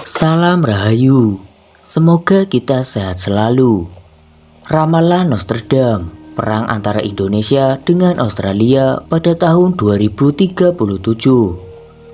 Salam Rahayu, semoga kita sehat selalu. Ramalan Nostradamus, perang antara Indonesia dengan Australia pada tahun 2037.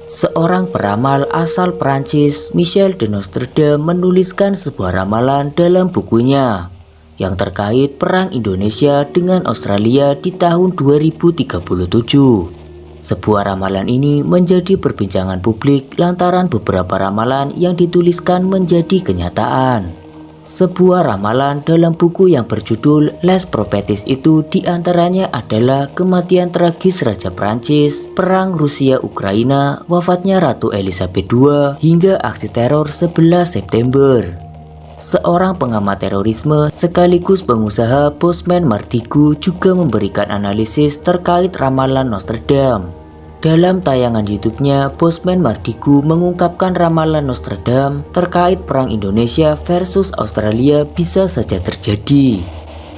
Seorang peramal asal Prancis, Michel de Nostradamus, menuliskan sebuah ramalan dalam bukunya yang terkait perang Indonesia dengan Australia di tahun 2037. Sebuah ramalan ini menjadi perbincangan publik lantaran beberapa ramalan yang dituliskan menjadi kenyataan. Sebuah ramalan dalam buku yang berjudul Les Prophéties itu diantaranya adalah kematian tragis Raja Prancis, perang Rusia-Ukraina, wafatnya Ratu Elizabeth II, hingga aksi teror 11 September. Seorang pengamat terorisme sekaligus pengusaha, Bosman Mardigu, juga memberikan analisis terkait ramalan Nostradamus. Dalam tayangan YouTube-nya, Bosman Mardigu mengungkapkan ramalan Nostradamus terkait perang Indonesia versus Australia bisa saja terjadi.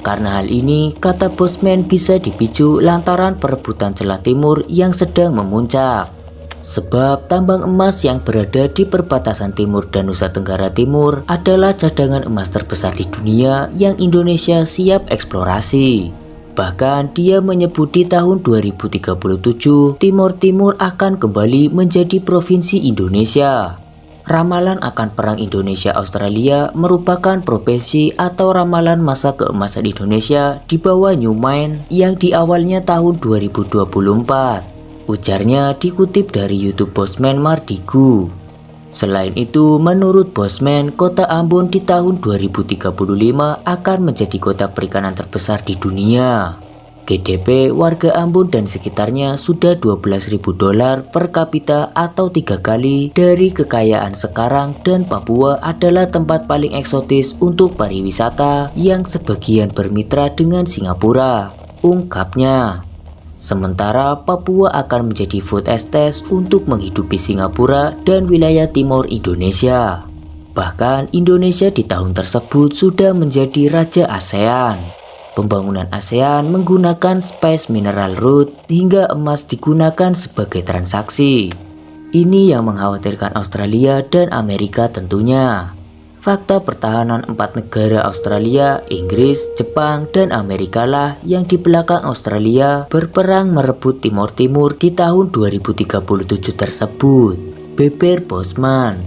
Karena hal ini, kata Bosman, bisa dipicu lantaran perebutan celah timur yang sedang memuncak. Sebab tambang emas yang berada di perbatasan timur dan Nusa Tenggara Timur adalah cadangan emas terbesar di dunia yang Indonesia siap eksplorasi. Bahkan dia menyebut di tahun 2037 Timur Timur akan kembali menjadi provinsi Indonesia. Ramalan akan perang Indonesia-Australia merupakan profesi atau ramalan masa keemasan Indonesia di bawah New Mind yang di awalnya tahun 2024. Ujarnya dikutip dari YouTube Bosman Mardigu. Selain itu, menurut Bosman, kota Ambon di tahun 2035 akan menjadi kota perikanan terbesar di dunia. GDP warga Ambon dan sekitarnya sudah $12.000 per kapita atau 3 kali dari kekayaan sekarang, dan Papua adalah tempat paling eksotis untuk pariwisata yang sebagian bermitra dengan Singapura, ungkapnya. Sementara Papua akan menjadi food estate untuk menghidupi Singapura dan wilayah timur Indonesia. Bahkan Indonesia di tahun tersebut sudah menjadi raja ASEAN. Pembangunan ASEAN menggunakan Spice Mineral Route hingga emas digunakan sebagai transaksi. Ini yang mengkhawatirkan Australia dan Amerika tentunya. Fakta pertahanan 4 negara Australia, Inggris, Jepang, dan Amerika lah yang di belakang Australia berperang merebut Timor Timur di tahun 2037 tersebut, beber Bosman.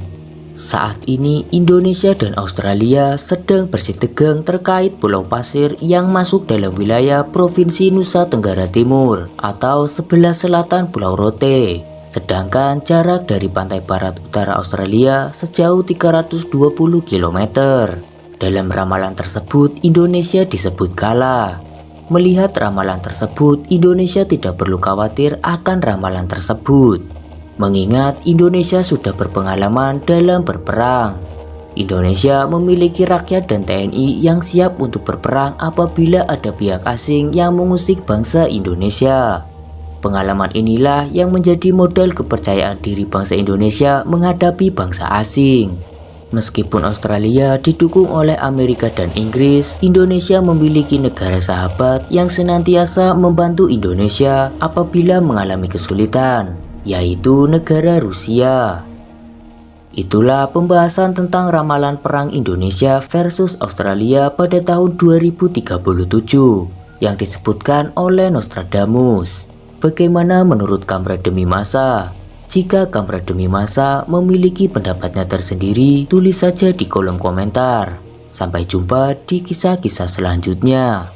Saat ini Indonesia dan Australia sedang bersitegang terkait pulau pasir yang masuk dalam wilayah Provinsi Nusa Tenggara Timur atau sebelah selatan Pulau Rote. Sedangkan jarak dari pantai barat utara Australia sejauh 320 km. Dalam ramalan tersebut, Indonesia disebut kalah. Melihat ramalan tersebut, Indonesia tidak perlu khawatir akan ramalan tersebut. Mengingat Indonesia sudah berpengalaman dalam berperang. Indonesia memiliki rakyat dan TNI yang siap untuk berperang apabila ada pihak asing yang mengusik bangsa Indonesia. Pengalaman inilah yang menjadi modal kepercayaan diri bangsa Indonesia menghadapi bangsa asing. Meskipun Australia didukung oleh Amerika dan Inggris, Indonesia memiliki negara sahabat yang senantiasa membantu Indonesia apabila mengalami kesulitan, yaitu negara Rusia. Itulah pembahasan tentang ramalan perang Indonesia versus Australia pada tahun 2037 yang disebutkan oleh Nostradamus. Bagaimana menurut Kamera Demi Masa? Jika Kamera Demi Masa memiliki pendapatnya tersendiri, tulis saja di kolom komentar. Sampai jumpa di kisah-kisah selanjutnya.